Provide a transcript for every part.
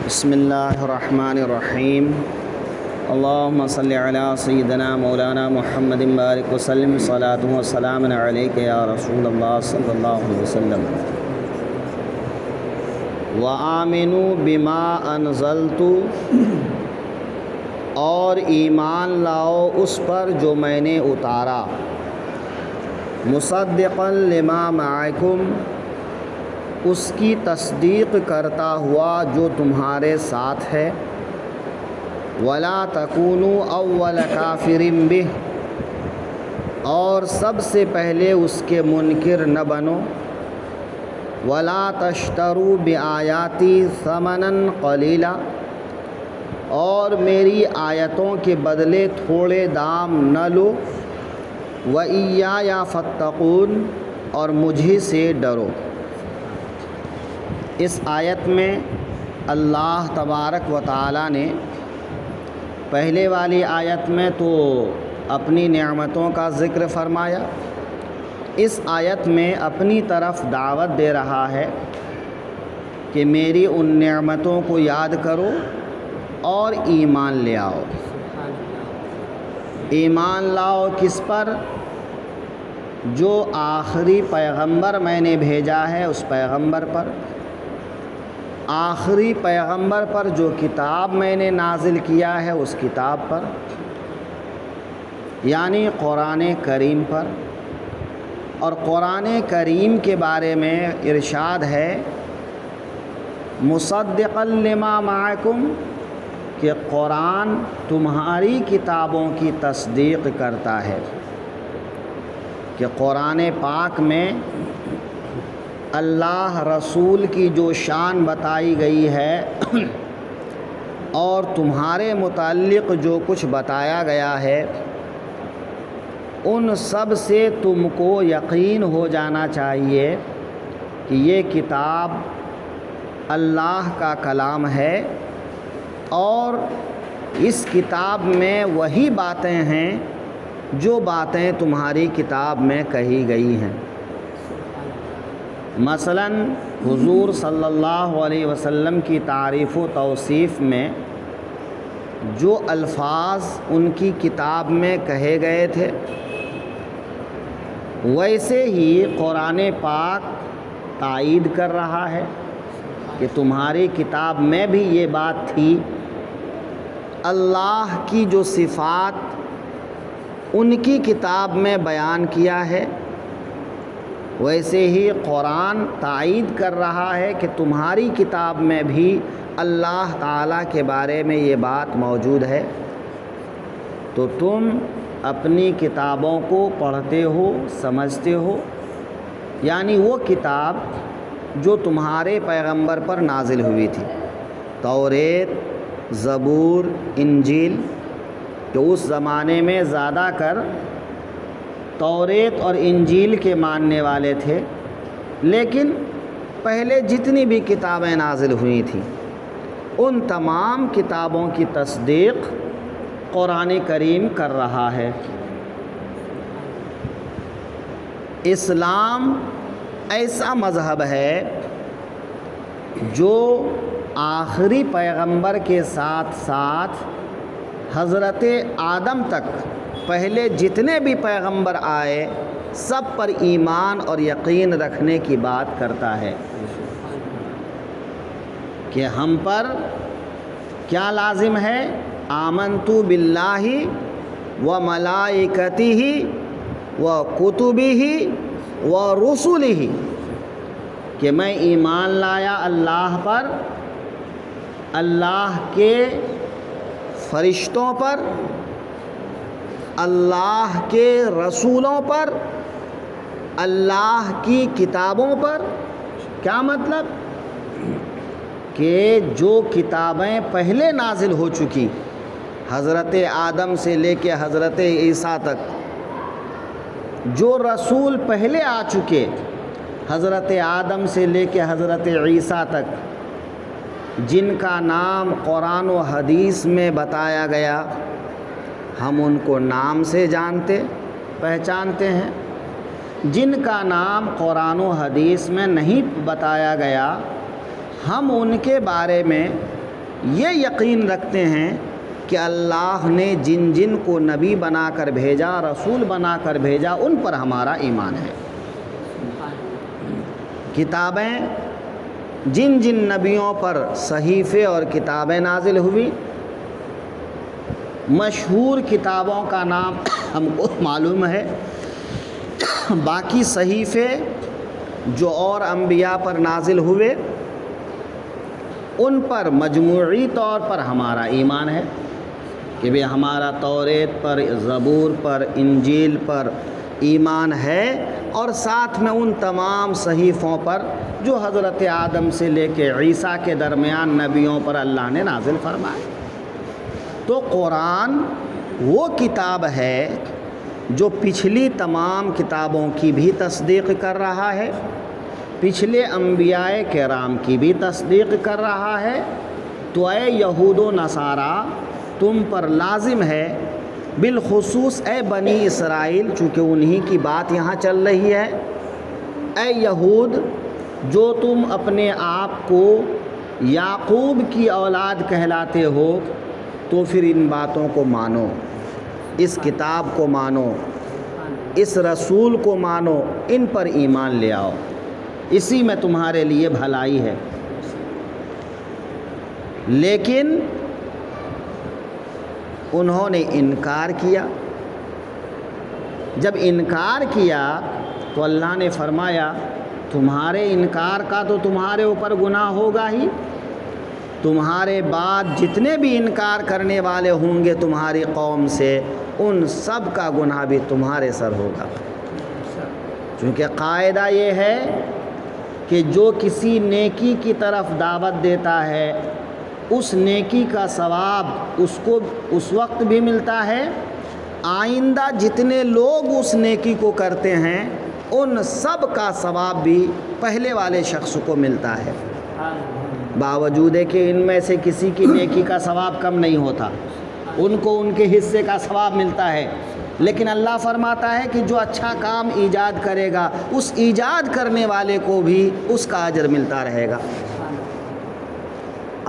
بسم اللہ الرحمن الرحیم اللہم صلی علی سیدنا مولانا محمد بارک وسلم صلاۃ و سلام علیک یا رسول اللہ صلی اللہ علیہ وسلم وآمنوا بما انزلت، اور ایمان لاؤ اس پر جو میں نے اتارا، مصدقا لما معکم، اس کی تصدیق کرتا ہوا جو تمہارے ساتھ ہے، ولا تکونوا اول کافر بہ، اور سب سے پہلے اس کے منکر نہ بنو، ولا تشتروا بآیاتی ثمنا قلیلا، اور میری آیتوں کے بدلے تھوڑے دام نہ لو، وإیایا فاتقون، اور مجھے سے ڈرو۔ اس آیت میں اللہ تبارک و تعالی نے پہلے والی آیت میں تو اپنی نعمتوں کا ذکر فرمایا، اس آیت میں اپنی طرف دعوت دے رہا ہے کہ میری ان نعمتوں کو یاد کرو اور ایمان لے آؤ۔ ایمان لاؤ کس پر؟ جو آخری پیغمبر میں نے بھیجا ہے اس پیغمبر پر، آخری پیغمبر پر جو کتاب میں نے نازل کیا ہے اس کتاب پر، یعنی قرآن کریم پر۔ اور قرآن کریم کے بارے میں ارشاد ہے مصدقا لما معکم، کہ قرآن تمہاری کتابوں کی تصدیق کرتا ہے، کہ قرآن پاک میں اللہ رسول کی جو شان بتائی گئی ہے اور تمہارے متعلق جو کچھ بتایا گیا ہے، ان سب سے تم کو یقین ہو جانا چاہیے کہ یہ کتاب اللہ کا کلام ہے، اور اس کتاب میں وہی باتیں ہیں جو باتیں تمہاری کتاب میں کہی گئی ہیں۔ مثلا حضور صلی اللہ علیہ وسلم کی تعریف و توصیف میں جو الفاظ ان کی کتاب میں کہے گئے تھے، ویسے ہی قرآن پاک تائید کر رہا ہے کہ تمہاری کتاب میں بھی یہ بات تھی۔ اللہ کی جو صفات ان کی کتاب میں بیان کیا ہے، ویسے ہی قرآن تائید کر رہا ہے کہ تمہاری کتاب میں بھی اللہ تعالیٰ کے بارے میں یہ بات موجود ہے، تو تم اپنی کتابوں کو پڑھتے ہو، سمجھتے ہو، یعنی وہ کتاب جو تمہارے پیغمبر پر نازل ہوئی تھی، توریت، زبور، انجیل، کہ اس زمانے میں زیادہ کر توریت اور انجیل کے ماننے والے تھے، لیکن پہلے جتنی بھی کتابیں نازل ہوئی تھیں ان تمام کتابوں کی تصدیق قرآن کریم کر رہا ہے۔ اسلام ایسا مذہب ہے جو آخری پیغمبر کے ساتھ ساتھ حضرت آدم تک پہلے جتنے بھی پیغمبر آئے سب پر ایمان اور یقین رکھنے کی بات کرتا ہے، کہ ہم پر کیا لازم ہے؟ آمنتو باللہ و ملائکتہ و کتبہ و رسلہ، کہ میں ایمان لایا اللہ پر، اللہ کے فرشتوں پر، اللہ کے رسولوں پر، اللہ کی کتابوں پر۔ کیا مطلب؟ کہ جو کتابیں پہلے نازل ہو چکی، حضرت آدم سے لے کے حضرت عیسیٰ تک، جو رسول پہلے آ چکے حضرت آدم سے لے کے حضرت عیسیٰ تک، جن کا نام قرآن و حدیث میں بتایا گیا، ہم ان کو نام سے جانتے پہچانتے ہیں۔ جن کا نام قرآن و حدیث میں نہیں بتایا گیا، ہم ان کے بارے میں یہ یقین رکھتے ہیں کہ اللہ نے جن جن کو نبی بنا کر بھیجا، رسول بنا کر بھیجا، ان پر ہمارا ایمان ہے۔ کتابیں، جن جن نبیوں پر صحیفے اور کتابیں نازل ہوئی، مشہور کتابوں کا نام ہم کو معلوم ہے، باقی صحیفے جو اور انبیاء پر نازل ہوئے ان پر مجموعی طور پر ہمارا ایمان ہے کہ بھی ہمارا توریت پر، زبور پر، انجیل پر ایمان ہے، اور ساتھ میں ان تمام صحیفوں پر جو حضرت آدم سے لے کے عیسیٰ کے درمیان نبیوں پر اللہ نے نازل فرمائے۔ تو قرآن وہ کتاب ہے جو پچھلی تمام کتابوں کی بھی تصدیق کر رہا ہے، پچھلے انبیاء کرام کی بھی تصدیق کر رہا ہے۔ تو اے یہود و نصارہ، تم پر لازم ہے، بالخصوص اے بنی اسرائیل، چونکہ انہی کی بات یہاں چل رہی ہے، اے یہود جو تم اپنے آپ کو یعقوب کی اولاد کہلاتے ہو، تو پھر ان باتوں کو مانو، اس کتاب کو مانو، اس رسول کو مانو، ان پر ایمان لے آؤ، اسی میں تمہارے لیے بھلائی ہے۔ لیکن انہوں نے انکار کیا۔ جب انکار کیا تو اللہ نے فرمایا تمہارے انکار کا تو تمہارے اوپر گناہ ہوگا ہی، تمہارے بعد جتنے بھی انکار کرنے والے ہوں گے تمہاری قوم سے، ان سب کا گناہ بھی تمہارے سر ہوگا۔ چونکہ قاعدہ یہ ہے کہ جو کسی نیکی کی طرف دعوت دیتا ہے اس نیکی کا ثواب اس کو اس وقت بھی ملتا ہے، آئندہ جتنے لوگ اس نیکی کو کرتے ہیں ان سب کا ثواب بھی پہلے والے شخص کو ملتا ہے، باوجود ہے کہ ان میں سے کسی کی نیکی کا ثواب کم نہیں ہوتا، ان کو ان کے حصے کا ثواب ملتا ہے۔ لیکن اللہ فرماتا ہے کہ جو اچھا کام ایجاد کرے گا اس ایجاد کرنے والے کو بھی اس کا اجر ملتا رہے گا۔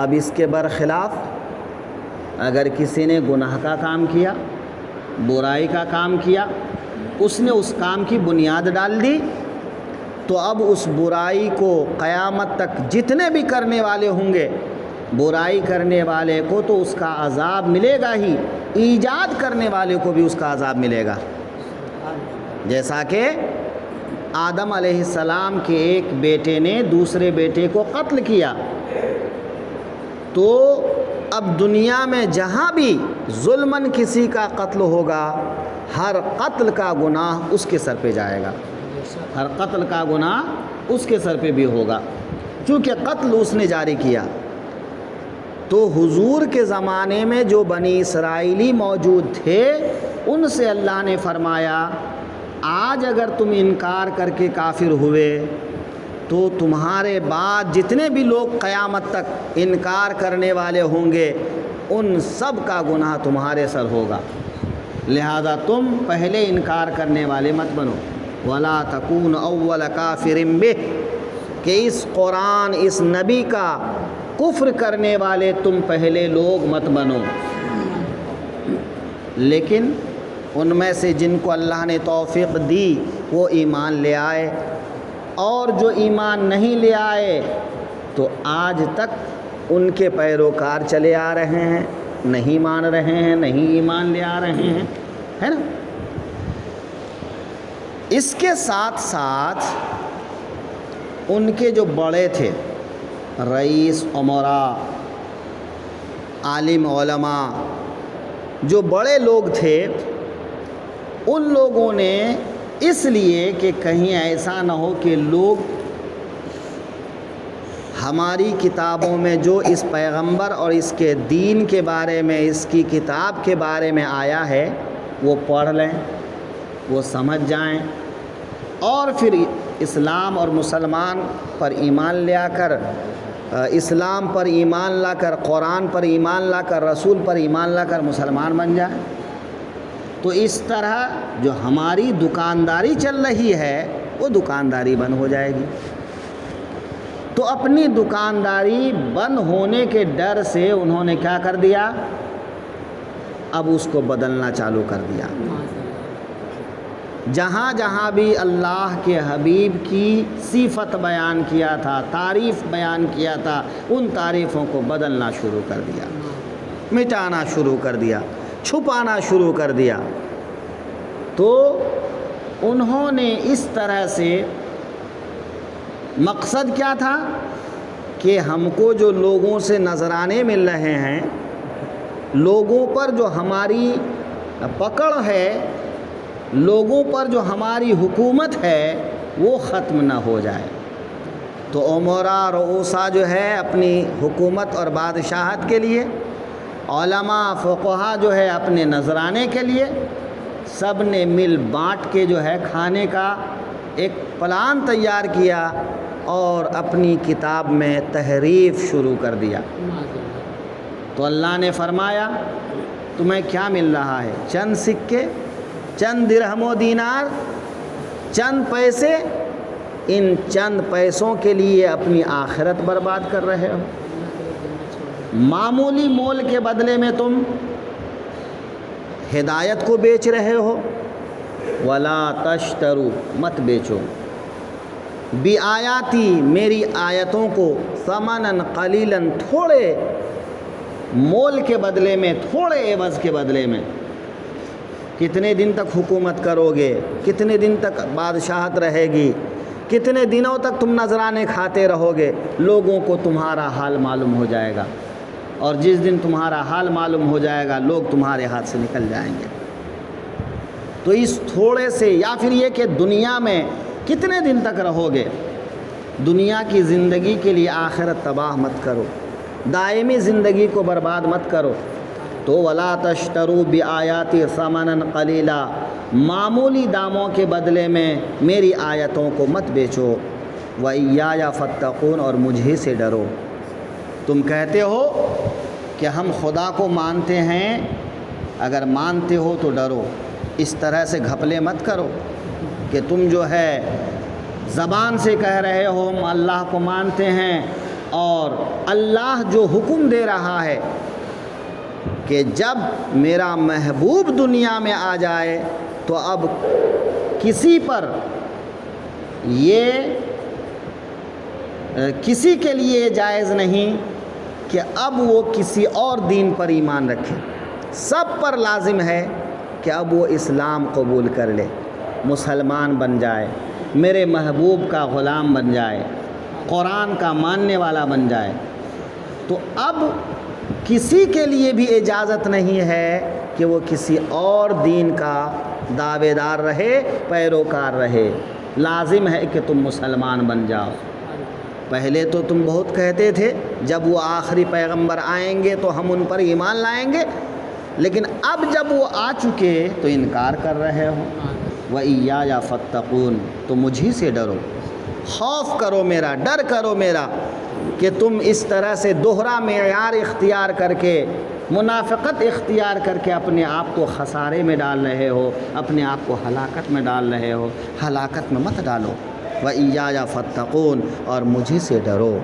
اب اس کے برخلاف اگر کسی نے گناہ کا کام کیا، برائی کا کام کیا، اس نے اس کام کی بنیاد ڈال دی، تو اب اس برائی کو قیامت تک جتنے بھی کرنے والے ہوں گے، برائی کرنے والے کو تو اس کا عذاب ملے گا ہی، ایجاد کرنے والے کو بھی اس کا عذاب ملے گا۔ جیسا کہ آدم علیہ السلام کے ایک بیٹے نے دوسرے بیٹے کو قتل کیا، تو اب دنیا میں جہاں بھی ظلماً کسی کا قتل ہوگا، ہر قتل کا گناہ اس کے سر پہ جائے گا، ہر قتل کا گناہ اس کے سر پہ بھی ہوگا، چونکہ قتل اس نے جاری کیا۔ تو حضور کے زمانے میں جو بنی اسرائیلی موجود تھے ان سے اللہ نے فرمایا آج اگر تم انکار کر کے کافر ہوئے تو تمہارے بعد جتنے بھی لوگ قیامت تک انکار کرنے والے ہوں گے ان سب کا گناہ تمہارے سر ہوگا، لہذا تم پہلے انکار کرنے والے مت بنو۔ وَلَا تَكُونُ أَوَّلَ كَافِرٍ بِهِ، کہ اس قرآن، اس نبی کا کفر کرنے والے تم پہلے لوگ مت بنو۔ لیکن ان میں سے جن کو اللہ نے توفیق دی وہ ایمان لے آئے، اور جو ایمان نہیں لے آئے تو آج تک ان کے پیروکار چلے آ رہے ہیں، نہیں مان رہے ہیں، نہیں ایمان لے آ رہے ہیں، ہے نا۔ اس کے ساتھ ساتھ ان کے جو بڑے تھے، رئیس امراء، عالم علماء، جو بڑے لوگ تھے، ان لوگوں نے اس لیے کہ کہیں ایسا نہ ہو کہ لوگ ہماری کتابوں میں جو اس پیغمبر اور اس کے دین کے بارے میں، اس کی کتاب کے بارے میں آیا ہے وہ پڑھ لیں، وہ سمجھ جائیں، اور پھر اسلام اور مسلمان پر ایمان لے آ کر، اسلام پر ایمان لا کر، قرآن پر ایمان لا کر، رسول پر ایمان لا کر مسلمان بن جائیں۔ تو اس طرح جو ہماری دکانداری چل رہی ہے وہ دکانداری بند ہو جائے گی۔ تو اپنی دکانداری بند ہونے کے ڈر سے انہوں نے کیا کر دیا؟ اب اس کو بدلنا چالو کر دیا۔ جہاں جہاں بھی اللہ کے حبیب کی صفت بیان کیا تھا، تعریف بیان کیا تھا، ان تعریفوں کو بدلنا شروع کر دیا، مٹانا شروع کر دیا، چھپانا شروع کر دیا۔ تو انہوں نے اس طرح سے، مقصد کیا تھا کہ ہم کو جو لوگوں سے نذرانے مل رہے ہیں، لوگوں پر جو ہماری پکڑ ہے، لوگوں پر جو ہماری حکومت ہے، وہ ختم نہ ہو جائے۔ تو امراء رؤسا جو ہے اپنی حکومت اور بادشاہت کے لیے، علماء فقہا جو ہے اپنے نذرانے کے لیے، سب نے مل بانٹ کے جو ہے کھانے کا ایک پلان تیار کیا اور اپنی کتاب میں تحریف شروع کر دیا۔ تو اللہ نے فرمایا تمہیں کیا مل رہا ہے؟ چند سکے، چند درہم و دینار، چند پیسے۔ ان چند پیسوں کے لیے اپنی آخرت برباد کر رہے ہو۔ معمولی مول کے بدلے میں تم ہدایت کو بیچ رہے ہو۔ ولا تشترو، مت بیچو، بآیاتی، میری آیتوں کو، ثمناً قلیلاً، تھوڑے مول کے بدلے میں، تھوڑے عوض کے بدلے میں۔ کتنے دن تک حکومت کرو گے؟ کتنے دن تک بادشاہت رہے گی؟ کتنے دنوں تک تم نذرانے کھاتے رہو گے؟ لوگوں کو تمہارا حال معلوم ہو جائے گا، اور جس دن تمہارا حال معلوم ہو جائے گا لوگ تمہارے ہاتھ سے نکل جائیں گے۔ تو اس تھوڑے سے، یا پھر یہ کہ دنیا میں کتنے دن تک رہو گے؟ دنیا کی زندگی کے لیے آخرت تباہ مت کرو، دائمی زندگی کو برباد مت کرو۔ تو ولا تشترو بآیاتی ثمنا قلیلا، معمولی داموں کے بدلے میں میری آیتوں کو مت بیچو۔ وإیایا فاتقون، اور مجھے سے ڈرو۔ تم کہتے ہو کہ ہم خدا کو مانتے ہیں، اگر مانتے ہو تو ڈرو۔ اس طرح سے گھپلے مت کرو کہ تم جو ہے زبان سے کہہ رہے ہو ہم اللہ کو مانتے ہیں، اور اللہ جو حکم دے رہا ہے کہ جب میرا محبوب دنیا میں آ جائے تو اب کسی پر کسی کے لیے جائز نہیں کہ اب وہ کسی اور دین پر ایمان رکھے۔ سب پر لازم ہے کہ اب وہ اسلام قبول کر لے، مسلمان بن جائے، میرے محبوب کا غلام بن جائے، قرآن کا ماننے والا بن جائے۔ تو اب کسی کے لیے بھی اجازت نہیں ہے کہ وہ کسی اور دین کا دعوے دار رہے، پیروکار رہے۔ لازم ہے کہ تم مسلمان بن جاؤ۔ پہلے تو تم بہت کہتے تھے جب وہ آخری پیغمبر آئیں گے تو ہم ان پر ایمان لائیں گے، لیکن اب جب وہ آ چکے تو انکار کر رہے ہو۔ وإیایا فاتقون، تو مجھی سے ڈرو، خوف کرو میرا، ڈر کرو میرا، کہ تم اس طرح سے دوہرا معیار اختیار کر کے، منافقت اختیار کر کے اپنے آپ کو خسارے میں ڈال رہے ہو، اپنے آپ کو ہلاکت میں ڈال رہے ہو۔ ہلاکت میں مت ڈالو۔ وإیایا فاتقون، اور مجھے سے ڈرو۔